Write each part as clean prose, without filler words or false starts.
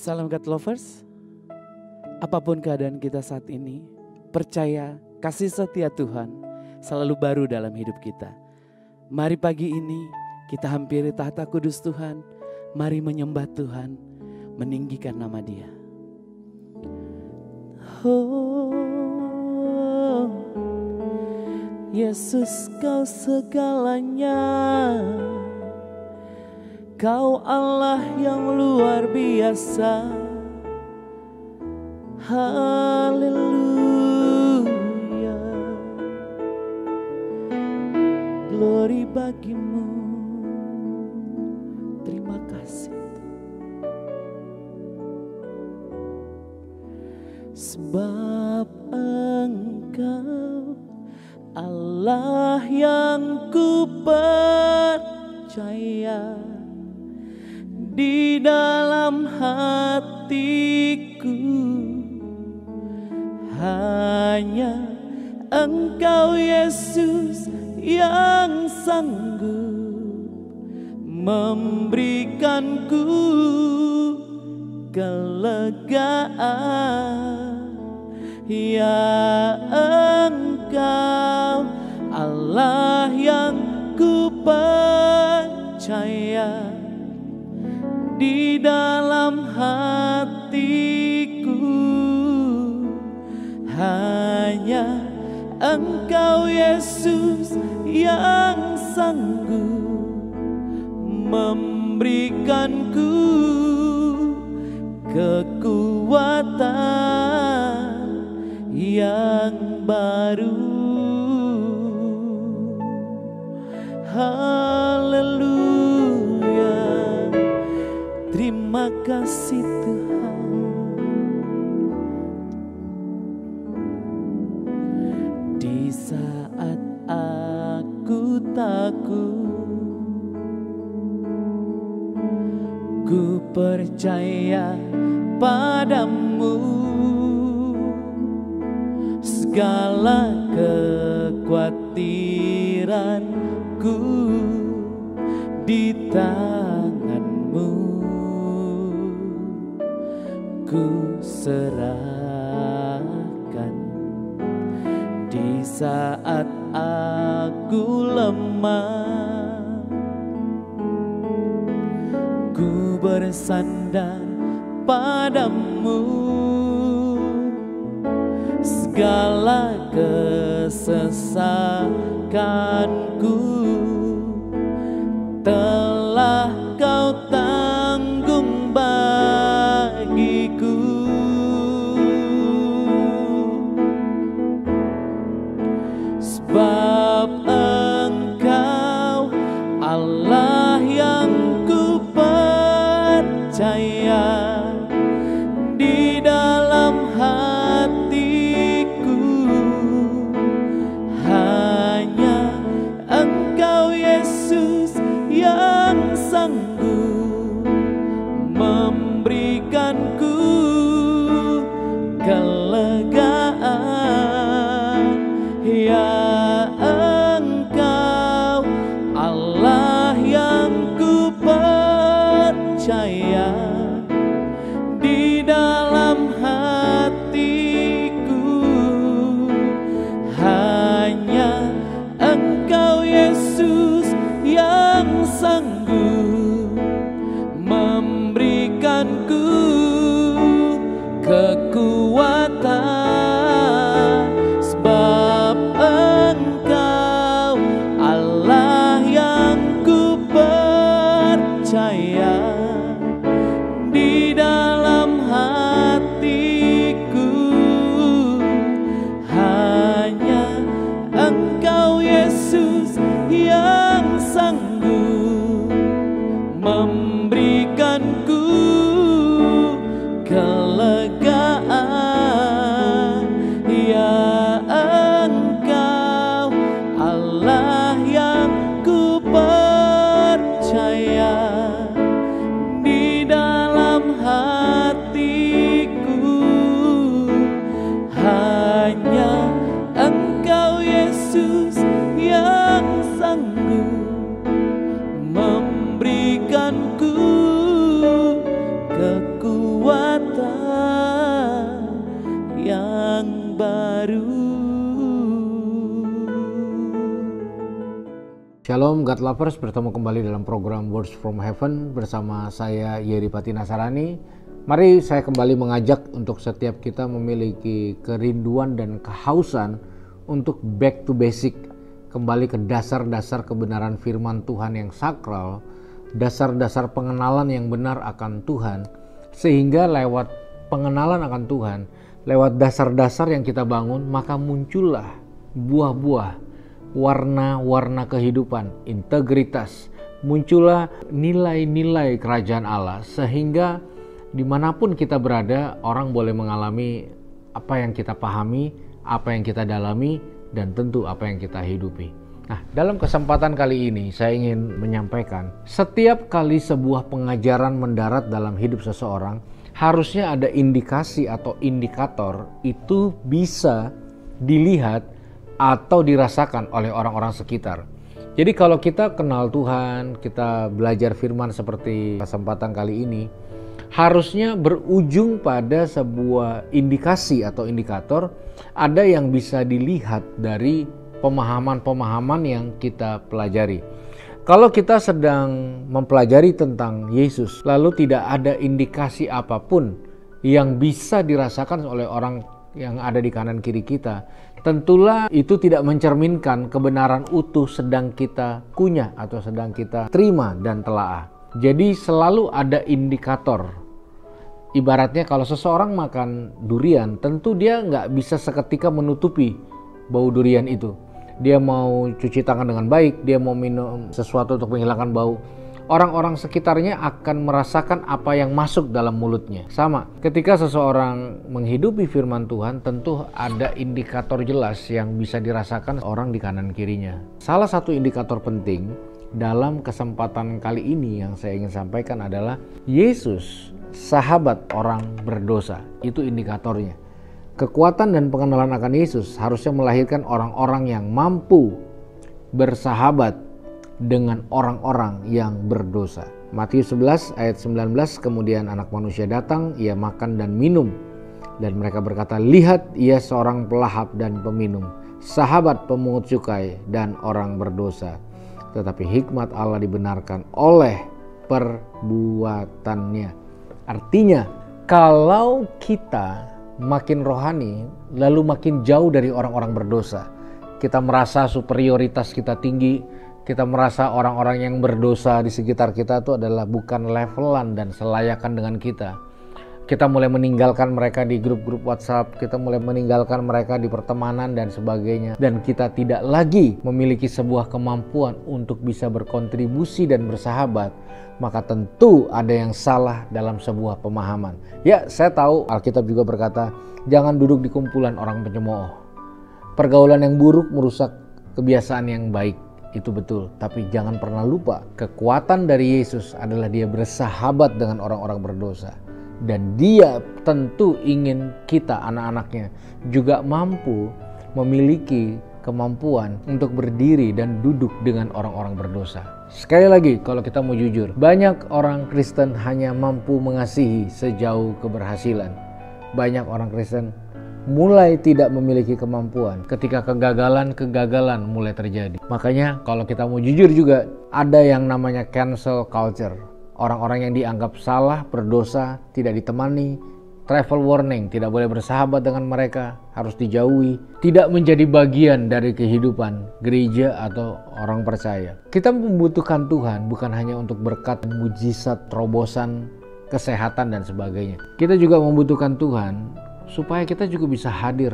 Salam God Lovers. Apapun keadaan kita saat ini, percaya kasih setia Tuhan selalu baru dalam hidup kita. Mari pagi ini kita hampiri tahta kudus Tuhan. Mari menyembah Tuhan, meninggikan nama Dia. Oh, Yesus Kau segalanya. Kau Allah yang luar biasa. Haleluya. Glory bagimu. Terima kasih. Sebab Engkau Allah yang ku percaya. Di dalam hatiku hanya Engkau Yesus yang sanggup memberikanku kelegaan. Ya Engkau Allah yang ku percaya. Di dalam hatiku hanya Engkau Yesus yang sanggup memberikanku kekuatan yang baru. Haleluya. Terima kasih Tuhan. Di saat aku takut, ku percaya padamu. Segala kekhawatiranku di tanganmu ku serahkan. Di saat aku lemah, ku bersandar padamu. Segala kesesakanku telah Kau tanggung bagiku. Sebab Engkau Allah yang ku percaya. Di dalam hatiku hanya Engkau Yesus yang sanggup memberikanku kelegaan. Ya Engkau Allah yang ku percaya. Di dalam hatiku hanya Engkau Yesus yang sanggup memberikanku kekuatan. Sebab Engkau Allah yang ku percaya. Di dalam hatiku hanya Engkau Yesus yang sanggup Shalom God Lovers, bertemu kembali dalam program Words from Heaven bersama saya Yeri Pati Nasarani. Mari saya kembali mengajak untuk setiap kita memiliki kerinduan dan kehausan untuk back to basic, kembali ke dasar-dasar kebenaran firman Tuhan yang sakral, dasar-dasar pengenalan yang benar akan Tuhan, sehingga lewat pengenalan akan Tuhan, lewat dasar-dasar yang kita bangun, maka muncullah buah-buah, warna-warna kehidupan, integritas, muncullah nilai-nilai kerajaan Allah, sehingga dimanapun kita berada, orang boleh mengalami apa yang kita pahami, apa yang kita dalami, dan tentu apa yang kita hidupi. Nah, dalam kesempatan kali ini saya ingin menyampaikan, setiap kali sebuah pengajaran mendarat dalam hidup seseorang, harusnya ada indikasi atau indikator itu bisa dilihat atau dirasakan oleh orang-orang sekitar. Jadi kalau kita kenal Tuhan, kita belajar firman seperti kesempatan kali ini, harusnya berujung pada sebuah indikasi atau indikator, ada yang bisa dilihat dari pemahaman-pemahaman yang kita pelajari. Kalau kita sedang mempelajari tentang Yesus, lalu tidak ada indikasi apapun yang bisa dirasakan oleh orang yang ada di kanan kiri kita, tentulah itu tidak mencerminkan kebenaran utuh sedang kita kunyah atau sedang kita terima dan telaah. Jadi selalu ada indikator. Ibaratnya kalau seseorang makan durian, tentu dia nggak bisa seketika menutupi bau durian itu. Dia mau cuci tangan dengan baik, dia mau minum sesuatu untuk menghilangkan bau. Orang-orang sekitarnya akan merasakan apa yang masuk dalam mulutnya. Sama, ketika seseorang menghidupi firman Tuhan, tentu ada indikator jelas yang bisa dirasakan orang di kanan kirinya. Salah satu indikator penting dalam kesempatan kali ini yang saya ingin sampaikan adalah Yesus, sahabat orang berdosa. Itu indikatornya. Kekuatan dan pengenalan akan Yesus harusnya melahirkan orang-orang yang mampu bersahabat dengan orang-orang yang berdosa. Matius 11 ayat 19, kemudian anak manusia datang, ia makan dan minum. Dan mereka berkata, lihat ia seorang pelahap dan peminum, sahabat pemungut cukai dan orang berdosa. Tetapi hikmat Allah dibenarkan oleh perbuatannya. Artinya, kalau kita makin rohani, lalu makin jauh dari orang-orang berdosa, kita merasa superioritas kita tinggi, kita merasa orang-orang yang berdosa di sekitar kita itu adalah bukan levelan dan selayakan dengan kita. Kita mulai meninggalkan mereka di grup-grup WhatsApp, kita mulai meninggalkan mereka di pertemanan dan sebagainya. Dan kita tidak lagi memiliki sebuah kemampuan untuk bisa berkontribusi dan bersahabat. Maka tentu ada yang salah dalam sebuah pemahaman. Ya, saya tahu Alkitab juga berkata, jangan duduk di kumpulan orang pencemooh. Pergaulan yang buruk merusak kebiasaan yang baik. Itu betul, tapi jangan pernah lupa kekuatan dari Yesus adalah dia bersahabat dengan orang-orang berdosa. Dan dia tentu ingin kita anak-anaknya juga mampu memiliki kemampuan untuk berdiri dan duduk dengan orang-orang berdosa. Sekali lagi, kalau kita mau jujur, banyak orang Kristen hanya mampu mengasihi sejauh keberhasilan. Banyak orang Kristen mulai tidak memiliki kemampuan ketika kegagalan mulai terjadi. Makanya kalau kita mau jujur juga, ada yang namanya cancel culture. Orang-orang yang dianggap salah, berdosa, tidak ditemani, travel warning, tidak boleh bersahabat dengan mereka, harus dijauhi, tidak menjadi bagian dari kehidupan gereja atau orang percaya. Kita membutuhkan Tuhan bukan hanya untuk berkat, mujizat, terobosan, kesehatan dan sebagainya. Kita juga membutuhkan Tuhan supaya kita juga bisa hadir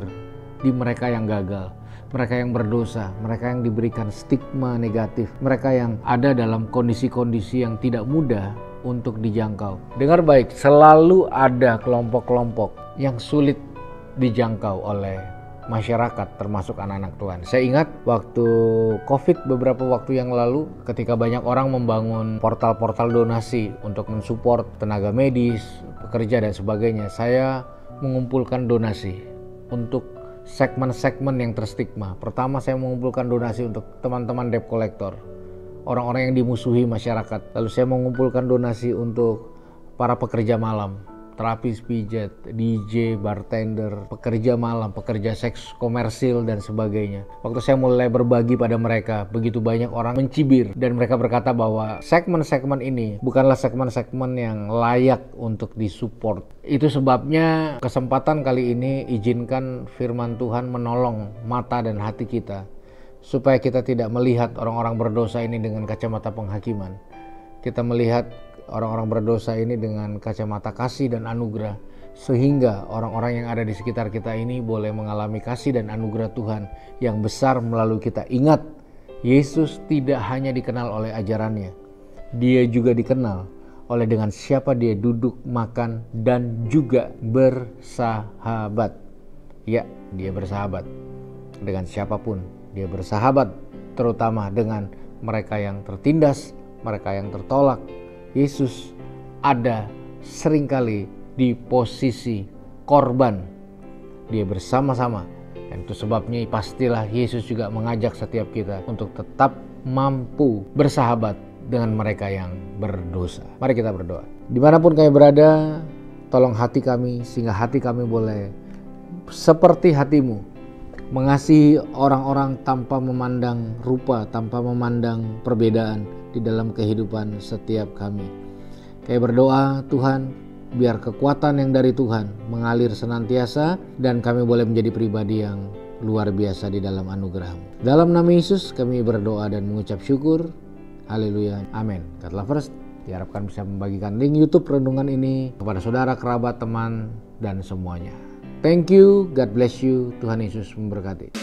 di mereka yang gagal, mereka yang berdosa, mereka yang diberikan stigma negatif, mereka yang ada dalam kondisi-kondisi yang tidak mudah untuk dijangkau. Dengar baik, selalu ada kelompok-kelompok yang sulit dijangkau oleh masyarakat, termasuk anak-anak Tuhan. Saya ingat waktu COVID beberapa waktu yang lalu, ketika banyak orang membangun portal-portal donasi untuk mensupport tenaga medis, pekerja dan sebagainya, saya mengumpulkan donasi untuk segmen-segmen yang terstigma. Pertama, saya mengumpulkan donasi untuk teman-teman debt collector, orang-orang yang dimusuhi masyarakat. Lalu saya mengumpulkan donasi untuk para pekerja malam. terapis pijat, DJ, bartender, pekerja malam, pekerja seks komersil dan sebagainya. Waktu saya mulai berbagi pada mereka, begitu banyak orang mencibir dan mereka berkata bahwa segmen-segmen ini bukanlah segmen-segmen yang layak untuk disupport. Itu sebabnya kesempatan kali ini izinkan firman Tuhan menolong mata dan hati kita supaya kita tidak melihat orang-orang berdosa ini dengan kacamata penghakiman. Kita melihat orang-orang berdosa ini dengan kacamata kasih dan anugerah, sehingga orang-orang yang ada di sekitar kita ini boleh mengalami kasih dan anugerah Tuhan yang besar melalui kita. Ingat, Yesus tidak hanya dikenal oleh ajarannya, dia juga dikenal oleh dengan siapa dia duduk, makan, dan juga bersahabat. Ya, dia bersahabat dengan siapapun. Dia bersahabat terutama dengan mereka yang tertindas, mereka yang tertolak. Yesus ada seringkali di posisi korban. Dia bersama-sama. Dan itu sebabnya pastilah Yesus juga mengajak setiap kita untuk tetap mampu bersahabat dengan mereka yang berdosa. Mari kita berdoa. Dimanapun kami berada, tolong hati kami sehingga hati kami boleh seperti hatimu, mengasihi orang-orang tanpa memandang rupa, tanpa memandang perbedaan di dalam kehidupan setiap kami. Kami berdoa, Tuhan, biar kekuatan yang dari Tuhan mengalir senantiasa dan kami boleh menjadi pribadi yang luar biasa di dalam anugerah-Mu. Dalam nama Yesus kami berdoa dan mengucap syukur. Haleluya. Amin. God lovers, diharapkan bisa membagikan link YouTube renungan ini kepada saudara, kerabat, teman, dan semuanya. Thank you, God bless you, Tuhan Yesus memberkati.